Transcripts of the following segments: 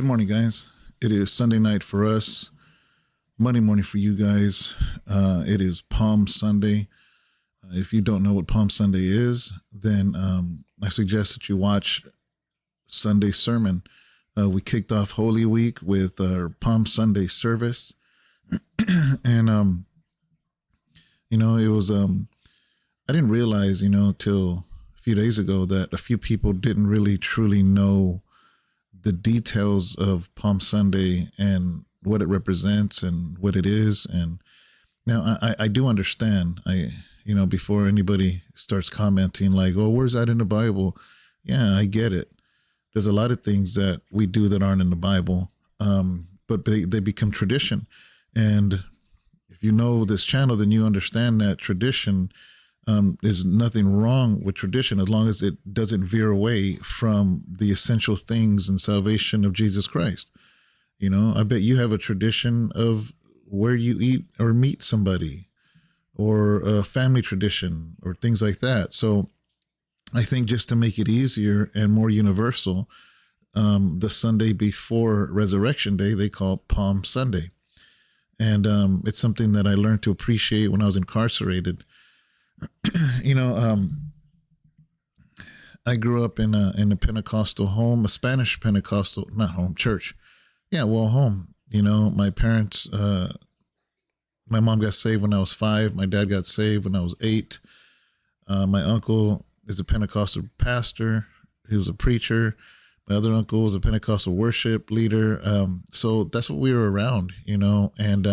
morning, guys. It is Sunday night for us, Monday morning for you guys. It is Palm Sunday. If you don't know what Palm Sunday is, then I suggest that you watch Sunday's sermon. We kicked off Holy Week with our Palm Sunday service. And, it was, I didn't realize, till a few days ago that a few people didn't really truly know the details of Palm Sunday and what it represents and what it is. And now I do understand, before anybody starts commenting like, oh, where's that in the Bible? Yeah, I get it. There's a lot of things that we do that aren't in the Bible, but they become tradition. And if you know this channel, then you understand that tradition, there's nothing wrong with tradition as long as it doesn't veer away from the essential things and salvation of Jesus Christ. I bet you have a tradition of where you eat or meet somebody, or a family tradition or things like that. So I think just to make it easier and more universal, the Sunday before Resurrection Day, they call Palm Sunday. And it's something that I learned to appreciate when I was incarcerated. I grew up in a Pentecostal home, a Spanish Pentecostal, not home, church. Yeah, well, home. My parents, my mom got saved when I was 5. My dad got saved when I was 8. My uncle is a Pentecostal pastor. He was a preacher. My other uncle was a Pentecostal worship leader. So that's what we were around, and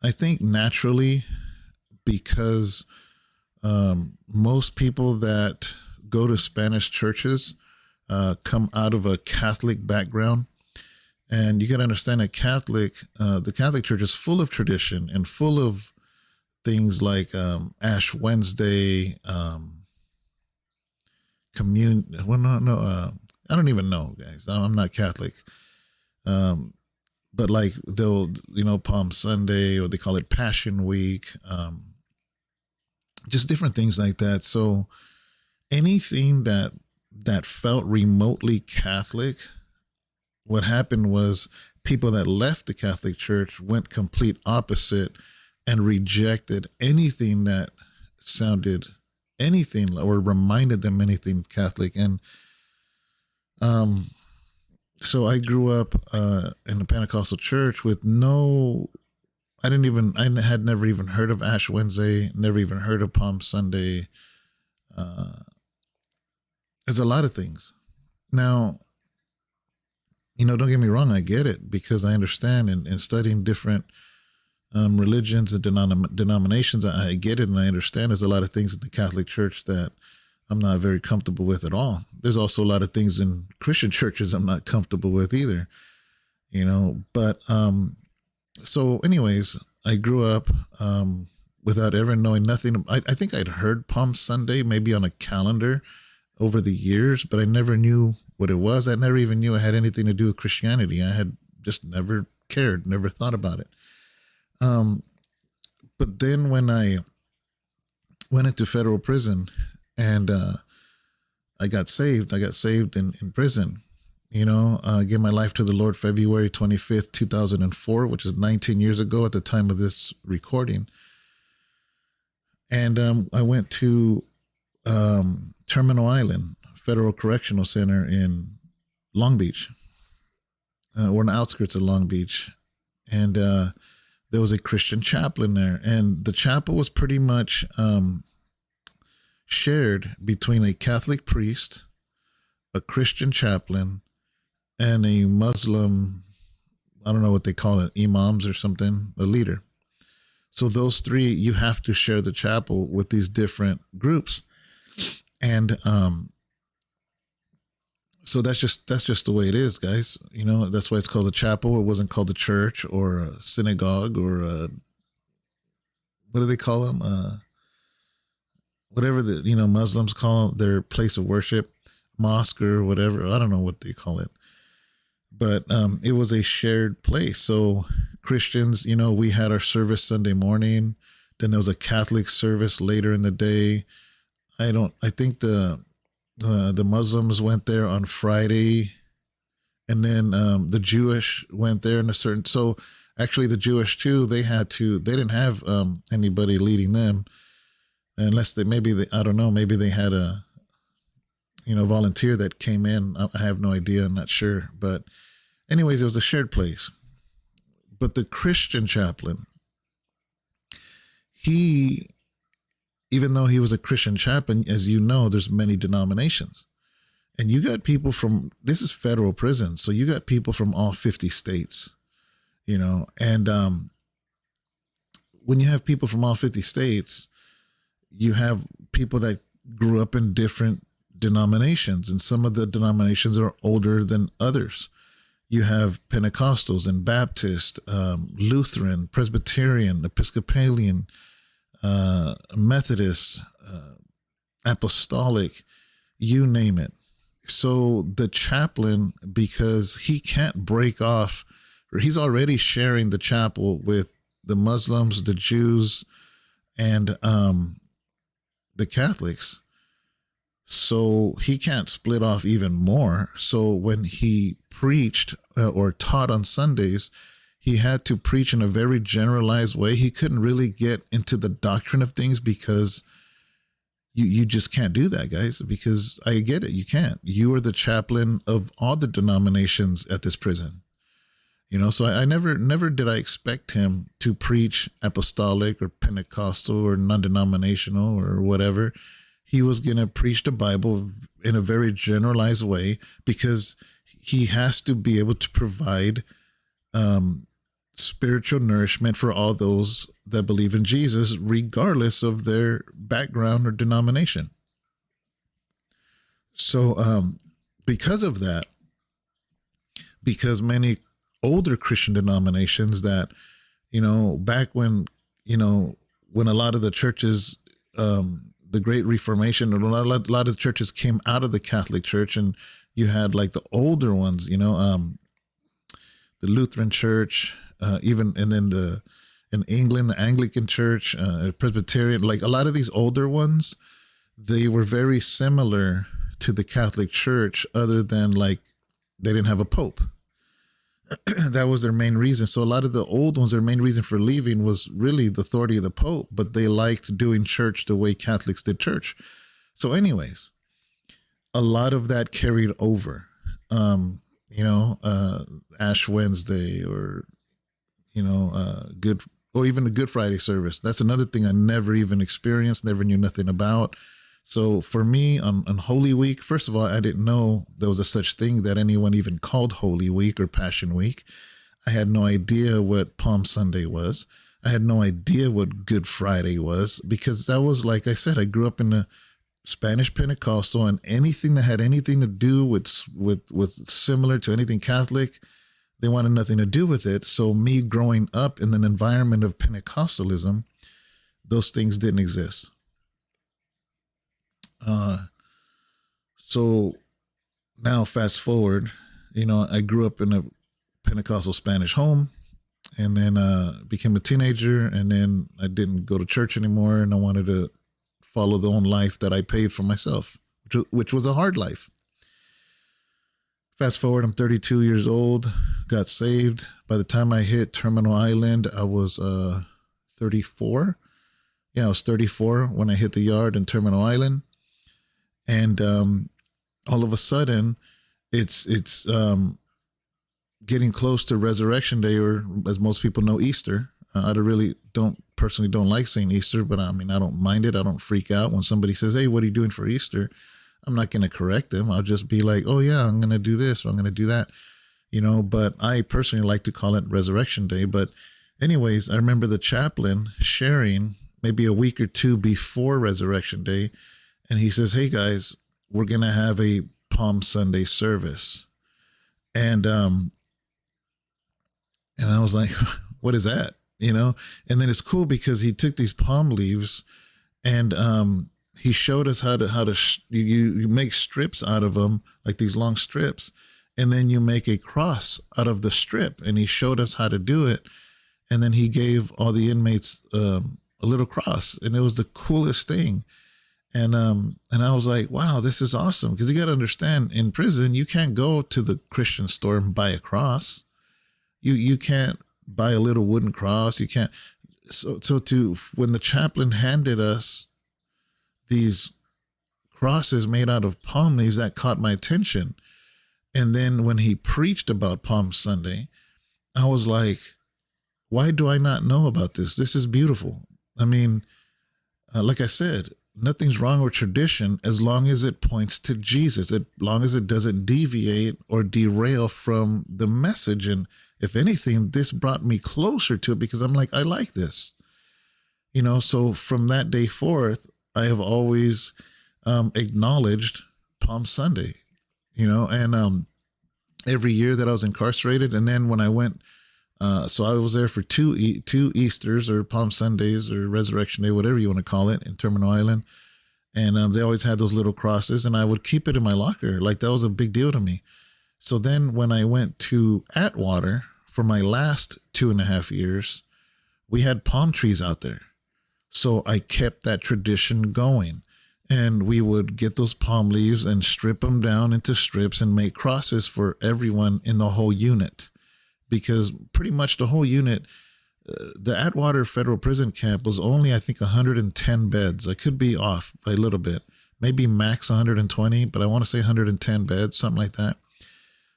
I think naturally, because most people that go to Spanish churches come out of a Catholic background. And you got to understand that the Catholic Church is full of tradition and full of things like Ash Wednesday, communion. Well, no, I don't even know, guys. I'm not Catholic. But like they'll, Palm Sunday, or they call it Passion Week, just different things like that. So anything that felt remotely Catholic, what happened was people that left the Catholic Church went complete opposite and rejected anything that sounded anything or reminded them anything Catholic. And so I grew up in the Pentecostal church with I had never even heard of Ash Wednesday, never even heard of Palm Sunday. There's a lot of things. Now, don't get me wrong, I get it, because I understand in studying different religions and denominations, I get it and I understand there's a lot of things in the Catholic Church that I'm not very comfortable with at all. There's also a lot of things in Christian churches I'm not comfortable with either, but so anyways, I grew up without ever knowing nothing. I think I'd heard Palm Sunday maybe on a calendar over the years, but I never knew what it was. I never even knew it had anything to do with Christianity. I had just never cared, never thought about it. But then when I went into federal prison and I got saved in prison. I gave my life to the Lord February 25th, 2004, which is 19 years ago at the time of this recording. And I went to Terminal Island Federal Correctional Center in Long Beach. We're on the outskirts of Long Beach. And there was a Christian chaplain there. And the chapel was pretty much shared between a Catholic priest, a Christian chaplain, and a Muslim, I don't know what they call it, imams or something, a leader. So those three, you have to share the chapel with these different groups. And so that's just the way it is, guys. That's why it's called a chapel. It wasn't called a church or a synagogue or what do they call them? Whatever the, Muslims call their place of worship, mosque or whatever. I don't know what they call it. But it was a shared place. So Christians, we had our service Sunday morning. Then there was a Catholic service later in the day. I think the Muslims went there on Friday And then the Jewish went there in a certain. So actually, the Jewish too, they didn't have anybody leading them, unless I don't know, maybe they had a volunteer that came in. I have no idea. I'm not sure, but anyways, it was a shared place. But the Christian chaplain, even though he was a Christian chaplain, as you know, there's many denominations. And you got people this is federal prison, so you got people from all 50 states, and when you have people from all 50 states, you have people that grew up in different denominations, and some of the denominations are older than others. You have Pentecostals and Baptist, Lutheran, Presbyterian, Episcopalian, Methodist, Apostolic, you name it. So the chaplain, because he can't break off, or he's already sharing the chapel with the Muslims, the Jews, and the Catholics. So he can't split off even more. So when he preached or taught on Sundays, he had to preach in a very generalized way. He couldn't really get into the doctrine of things because you just can't do that, guys, because I get it. You can't. You are the chaplain of all the denominations at this prison. So I never did I expect him to preach apostolic or Pentecostal or non-denominational or whatever. He was going to preach the Bible in a very generalized way because he has to be able to provide spiritual nourishment for all those that believe in Jesus, regardless of their background or denomination. So because of that, because many older Christian denominations that, back when a lot of the churches, the Great Reformation, a lot of churches came out of the Catholic Church, and you had like the older ones, the Lutheran Church, and then in England, the Anglican Church, Presbyterian, like a lot of these older ones, they were very similar to the Catholic Church, other than like they didn't have a pope. That was their main reason. So a lot of the old ones, their main reason for leaving was really the authority of the Pope, but they liked doing church the way Catholics did church. So anyways, a lot of that carried over, Ash Wednesday or, even the Good Friday service. That's another thing I never even experienced, never knew nothing about. So for me on Holy Week, first of all, I didn't know there was a such thing that anyone even called Holy Week or Passion Week. I had no idea what Palm Sunday was. I had no idea what Good Friday was, because that was, like I said, I grew up in a Spanish Pentecostal, and anything that had anything to do with similar to anything Catholic, they wanted nothing to do with it. So me growing up in an environment of Pentecostalism, those things didn't exist. So now fast forward, I grew up in a Pentecostal Spanish home, and then became a teenager, and then I didn't go to church anymore, and I wanted to follow the own life that I paved for myself, which was a hard life. Fast forward, I'm 32 years old, got saved. By the time I hit Terminal Island, I was 34. Yeah, I was 34 when I hit the yard in Terminal Island. And all of a sudden, it's getting close to Resurrection Day, or as most people know, Easter. I personally don't like saying Easter, but I don't mind it. I don't freak out when somebody says, "Hey, what are you doing for Easter?" I'm not going to correct them. I'll just be like, "Oh yeah, I'm going to do this, or I'm going to do that," But I personally like to call it Resurrection Day. But anyways, I remember the chaplain sharing maybe a week or two before Resurrection Day, and he says, "Hey guys, we're going to have a Palm Sunday service." And I was like, "What is that?" And then it's cool because he took these palm leaves, and he showed us how to you make strips out of them, like these long strips, and then you make a cross out of the strip. And he showed us how to do it. And then he gave all the inmates a little cross, and it was the coolest thing. And I was like, wow, this is awesome. Because you got to understand, in prison, you can't go to the Christian store and buy a cross. You can't buy a little wooden cross. You can't. So to when the chaplain handed us these crosses made out of palm leaves, that caught my attention. And then when he preached about Palm Sunday, I was like, why do I not know about this? This is beautiful. I mean, like I said, nothing's wrong with tradition as long as it points to Jesus, as long as it doesn't deviate or derail from the message. And if anything, this brought me closer to it because I'm like, I like this. So from that day forth, I have always acknowledged Palm Sunday, and every year that I was incarcerated. And then when I went, so I was there for two Easters or Palm Sundays or Resurrection Day, whatever you want to call it, in Terminal Island. And they always had those little crosses, and I would keep it in my locker. Like, that was a big deal to me. So then when I went to Atwater for my last 2.5 years, we had palm trees out there. So I kept that tradition going. And we would get those palm leaves and strip them down into strips and make crosses for everyone in the whole unit. Because pretty much the whole unit, the Atwater Federal Prison Camp was only, I think, 110 beds. I could be off by a little bit, maybe max 120, but I want to say 110 beds, something like that.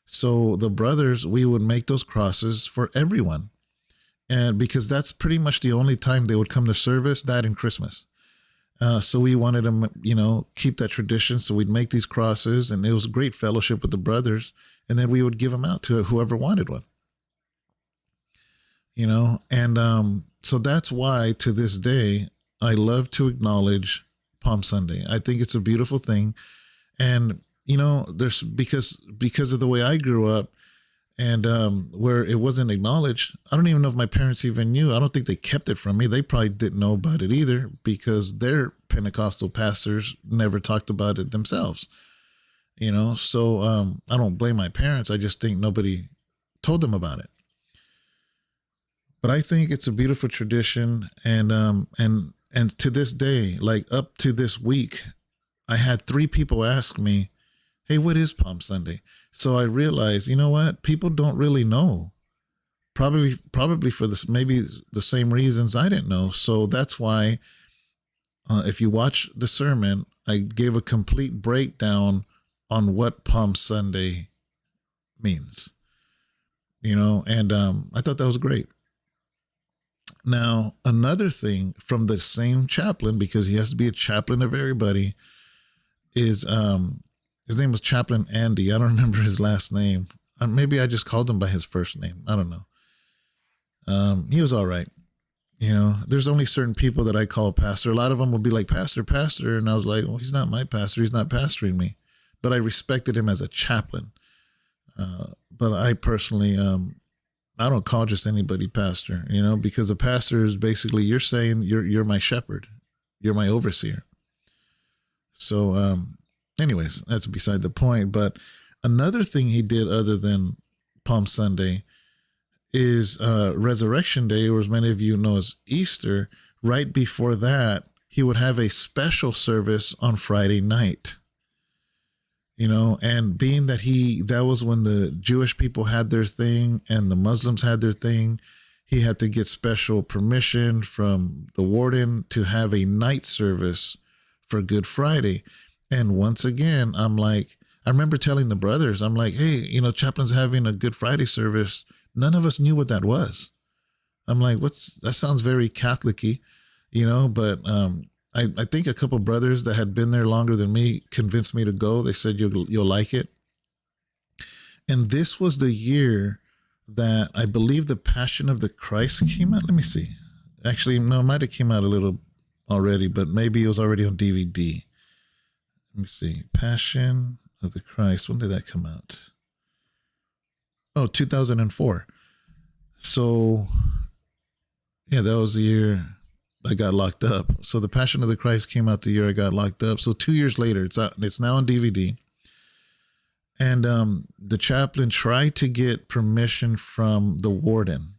So the brothers, we would make those crosses for everyone. And because that's pretty much the only time they would come to service, that and Christmas. So we wanted to, keep that tradition. So we'd make these crosses, and it was a great fellowship with the brothers. And then we would give them out to whoever wanted one. And so that's why to this day, I love to acknowledge Palm Sunday. I think it's a beautiful thing. And, there's because of the way I grew up and where it wasn't acknowledged, I don't even know if my parents even knew. I don't think they kept it from me. They probably didn't know about it either because their Pentecostal pastors never talked about it themselves. So I don't blame my parents. I just think nobody told them about it. But I think it's a beautiful tradition, and to this day, like up to this week, I had 3 people ask me, "Hey, what is Palm Sunday?" So I realized, you know what? People don't really know. Probably for this, maybe the same reasons I didn't know. So that's why, if you watch the sermon, I gave a complete breakdown on what Palm Sunday means. And I thought that was great. Now, another thing from the same chaplain, because he has to be a chaplain of everybody, is his name was Chaplain Andy. I don't remember his last name. Maybe I just called him by his first name. I don't know. He was all right. There's only certain people that I call pastor. A lot of them will be like, pastor, pastor. And I was like, well, he's not my pastor. He's not pastoring me. But I respected him as a chaplain. But I personally, I don't call just anybody pastor, because a pastor is basically, you're saying you're my shepherd. You're my overseer. So, anyways, that's beside the point. But another thing he did other than Palm Sunday is Resurrection Day, or as many of you know as Easter. Right before that, he would have a special service on Friday night. And being that that was when the Jewish people had their thing and the Muslims had their thing, he had to get special permission from the warden to have a night service for Good Friday. And once again, I'm like, I remember telling the brothers, I'm like, hey, chaplain's having a Good Friday service. None of us knew what that was. I'm like, that sounds very Catholic-y, but I think a couple brothers that had been there longer than me convinced me to go. They said, you'll like it. And this was the year that I believe the Passion of the Christ came out. Let me see. Actually, no, it might have came out a little already, but maybe it was already on DVD. Let me see. Passion of the Christ. When did that come out? Oh, 2004. So, yeah, that was the year I got locked up. So the Passion of the Christ came out the year I got locked up. So 2 years later, it's out. It's now on DVD. And the chaplain tried to get permission from the warden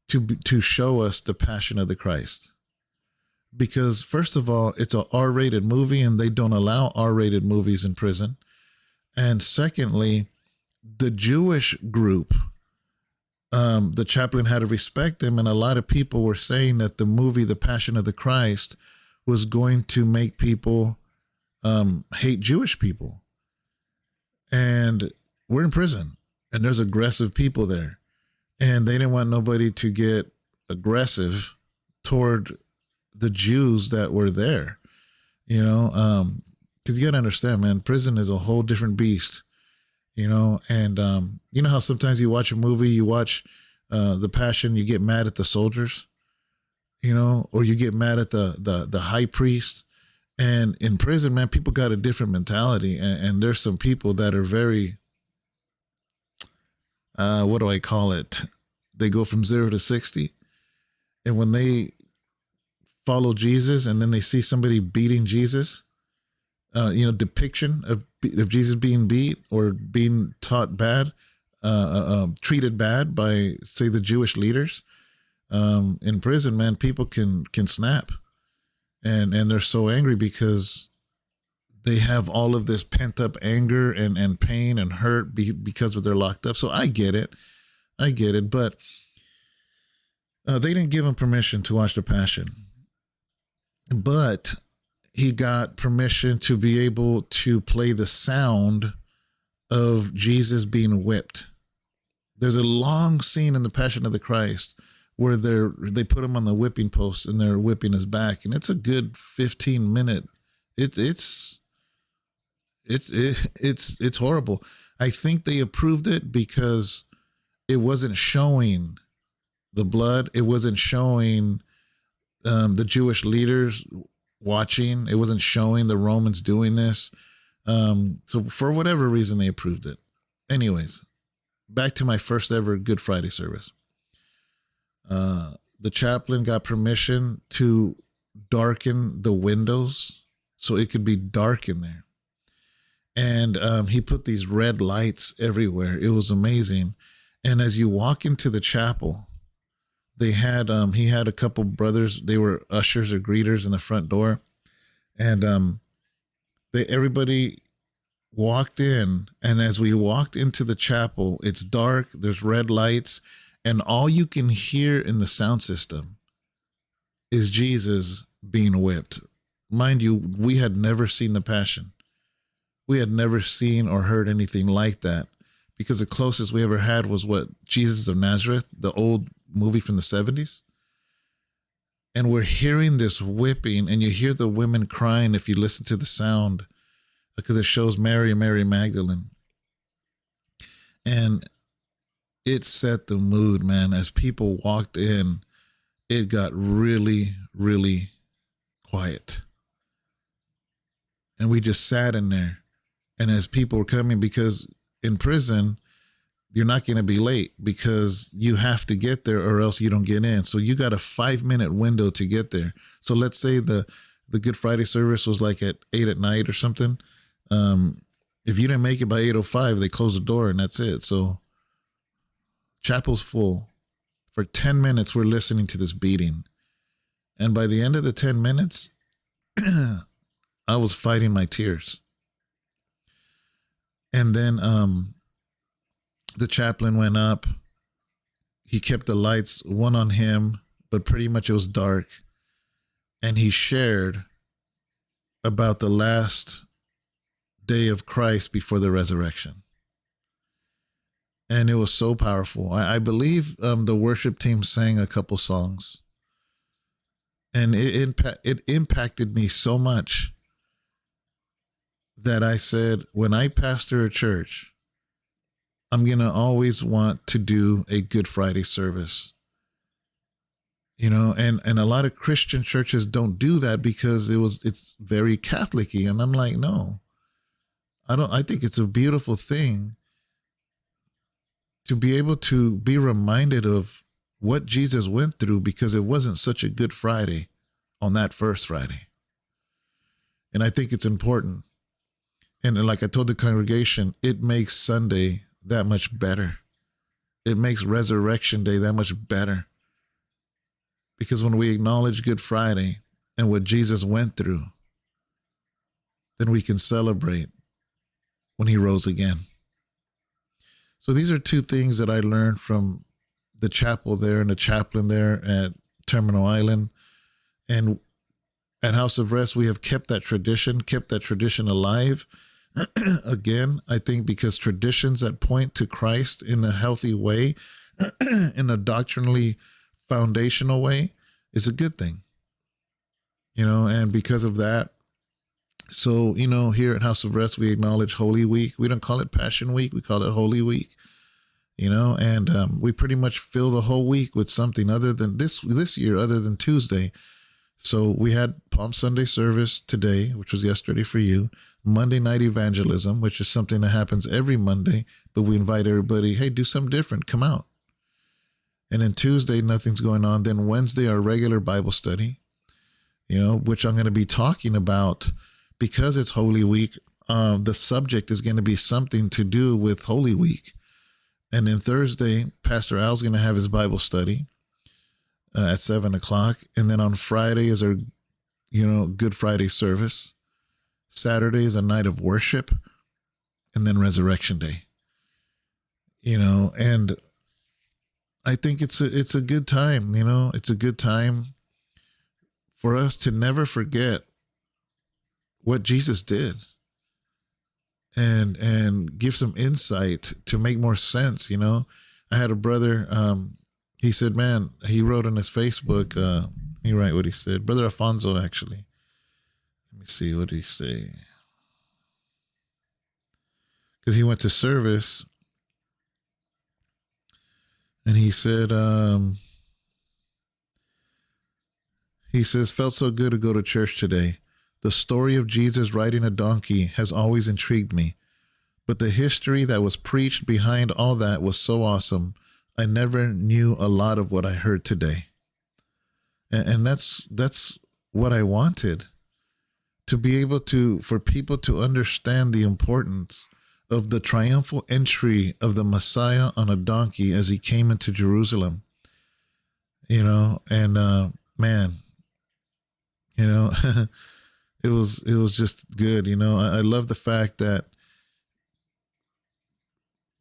to show us the Passion of the Christ. because first of all, it's a R-rated movie and they don't allow R-rated movies in prison. And secondly, the Jewish group, the chaplain had to respect them. And a lot of people were saying that the movie, The Passion of the Christ, was going to make people hate Jewish people. And we're in prison and there's aggressive people there. And they didn't want nobody to get aggressive toward the Jews that were there, you know, because you got to understand, man, prison is a whole different beast, you know, and you know how sometimes you watch a movie, you watch The Passion, you get mad at the soldiers, you know, or you get mad at the high priest. And in prison, man, people got a different mentality. And there's some people that are very, what do I call it? They go from 0 to 60. And when they follow Jesus and then they see somebody beating Jesus, you know, depiction of Jesus being beat or being taught bad, treated bad by, say, the Jewish leaders, in prison, man, people can snap. And they're so angry because they have all of this pent up anger and pain and hurt because of they're locked up. So I get it. But they didn't give him permission to watch The Passion. But he got permission to be able to play the sound of Jesus being whipped. There's a long scene in The Passion of the Christ where they put him on the whipping post and they're whipping his back, and it's a good 15-minute. It's horrible. I think they approved it because it wasn't showing the blood. It wasn't showing the Jewish leaders watching. It wasn't showing the Romans doing this. So for whatever reason, they approved it. Anyways, back to my first ever Good Friday service. The chaplain got permission to darken the windows so it could be dark in there. And he put these red lights everywhere. It was amazing. And as you walk into the chapel, they had he had a couple brothers. They were ushers or greeters in the front door. And everybody walked in. And as we walked into the chapel, it's dark. There's red lights. And all you can hear in the sound system is Jesus being whipped. Mind you, we had never seen The Passion. We had never seen or heard anything like that, because the closest we ever had was Jesus of Nazareth, the old movie from the 70s. And we're hearing this whipping, and you hear the women crying if you listen to the sound, because it shows Mary and Mary Magdalene. And it set the mood, man. As people walked in, it got really, really quiet. And we just sat in there. And as people were coming, because in prison, you're not going to be late because you have to get there or else you don't get in. So you got a 5-minute window to get there. So let's say the Good Friday service was like at 8 at night or something. If you didn't make it by 8:05, they close the door and that's it. So chapel's full. For 10 minutes, we're listening to this beating. And by the end of the 10 minutes, I was fighting my tears. And then the chaplain went up. He kept the lights, one on him, but pretty much it was dark. And he shared about the last day of Christ before the resurrection. And it was so powerful. I believe the worship team sang a couple songs. And it impacted me so much that I said, when I pastor a church, I'm going to always want to do a Good Friday service. You know, and a lot of Christian churches don't do that because it's very Catholic-y. And I'm like, no, I think it's a beautiful thing to be able to be reminded of what Jesus went through, because it wasn't such a Good Friday on that first Friday. And I think it's important. And like I told the congregation, it makes Sunday that much better. It makes Resurrection Day that much better. Because when we acknowledge Good Friday and what Jesus went through, then we can celebrate when he rose again. So these are two things that I learned from the chapel there and the chaplain there at Terminal Island. And at House of Rest, we have kept that tradition alive. Again, I think because traditions that point to Christ in a healthy way, in a doctrinally foundational way, is a good thing. And because of that, so, here at House of Rest, we acknowledge Holy Week. We don't call it Passion Week. We call it Holy Week, and we pretty much fill the whole week with something other than this year, other than Tuesday. So we had Palm Sunday service today, which was yesterday for you. Monday night evangelism, which is something that happens every Monday, but we invite everybody, hey, do something different, come out. And then Tuesday, nothing's going on. Then Wednesday, our regular Bible study, which I'm going to be talking about because it's Holy Week. The subject is going to be something to do with Holy Week. And then Thursday, Pastor Al's going to have his Bible study at 7:00. And then on Friday is our, Good Friday service. Saturday is a night of worship, and then Resurrection Day. And I think it's a good time. It's a good time for us to never forget what Jesus did, and give some insight to make more sense. I had a brother. He said, man, he wrote on his Facebook. Let me write what he said. Brother Alfonso, actually. Let me see, what did he say? Because he went to service, and he said, felt so good to go to church today. The story of Jesus riding a donkey has always intrigued me, but the history that was preached behind all that was so awesome. I never knew a lot of what I heard today. And that's what I wanted. To be able for people to understand the importance of the triumphal entry of the Messiah on a donkey as he came into Jerusalem, and man, it was just good. I love the fact that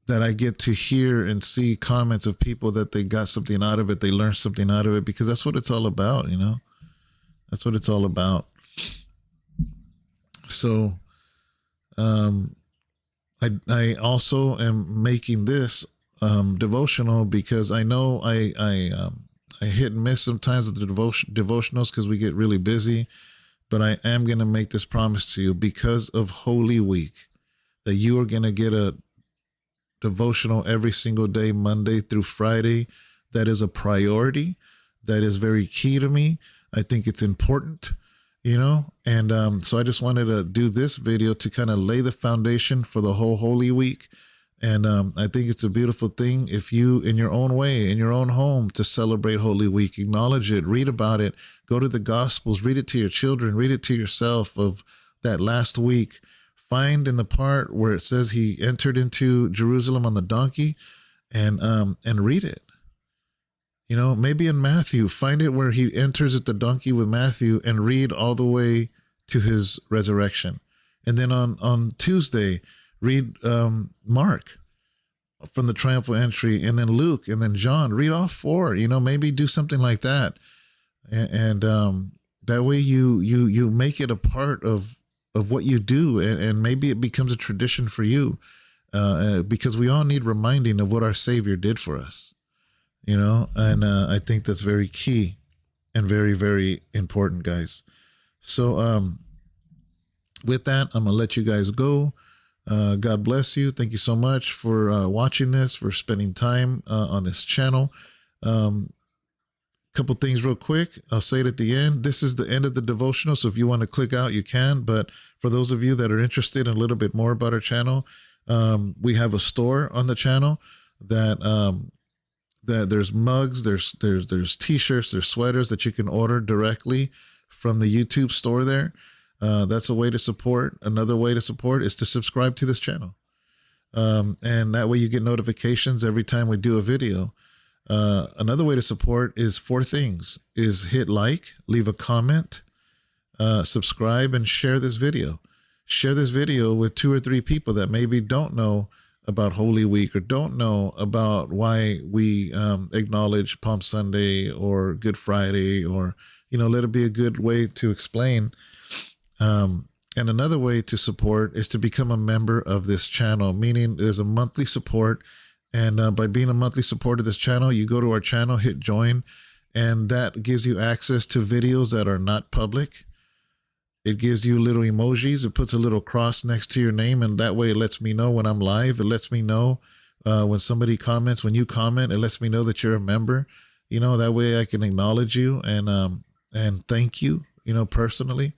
I get to hear and see comments of people that they got something out of it. They learned something out of it, because that's what it's all about. That's what it's all about. So, I also am making this devotional because I know I hit and miss sometimes with the devotionals because we get really busy, but I am going to make this promise to you because of Holy Week that you are going to get a devotional every single day, Monday through Friday. That is a priority. That is very key to me. I think it's important. And so I just wanted to do this video to kind of lay the foundation for the whole Holy Week. And I think it's a beautiful thing if you, in your own way, in your own home, to celebrate Holy Week, acknowledge it, read about it, go to the Gospels, read it to your children, read it to yourself of that last week. Find in the part where it says he entered into Jerusalem on the donkey, and read it. Maybe in Matthew, find it where he enters at the donkey with Matthew, and read all the way to his resurrection. And then on Tuesday, read Mark from the triumphal entry, and then Luke, and then John. Read all four. Maybe do something like that, and that way you make it a part of what you do, and maybe it becomes a tradition for you, because we all need reminding of what our Savior did for us. And I think that's very key and very, very important, guys. So with that, I'm going to let you guys go. God bless you. Thank you so much for watching this, for spending time on this channel. Couple things real quick. I'll say it at the end. This is the end of the devotional, so if you want to click out, you can. But for those of you that are interested in a little bit more about our channel, we have a store on the channel that there's mugs, there's t-shirts, there's sweaters that you can order directly from the YouTube store there. That's a way to support. Another way to support is to subscribe to this channel. And that way you get notifications every time we do a video. Another way to support is 4 things: is hit like, leave a comment, subscribe and share this video. Share this video with 2 or 3 people that maybe don't know about Holy Week or don't know about why we acknowledge Palm Sunday or Good Friday, or, let it be a good way to explain. And another way to support is to become a member of this channel, meaning there's a monthly support. And by being a monthly supporter of this channel, you go to our channel, hit join, and that gives you access to videos that are not public. It gives you little emojis. It puts a little cross next to your name, and that way it lets me know when I'm live. It lets me know when somebody comments. When you comment, it lets me know that you're a member. That way I can acknowledge you and thank you, personally.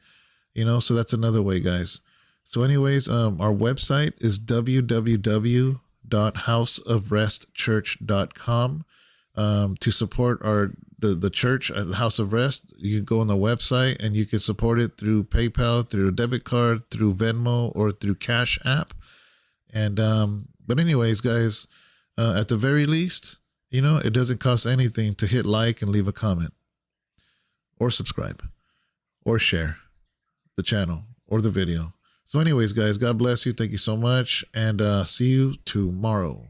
So that's another way, guys. So anyways, our website is www.houseofrestchurch.com. To support the church at House of Rest, you can go on the website and you can support it through PayPal, through a debit card, through Venmo, or through Cash App. And but anyways, guys, at the very least, it doesn't cost anything to hit like and leave a comment, or subscribe, or share the channel or the video. So anyways, guys, God bless you. Thank you so much, and see you tomorrow.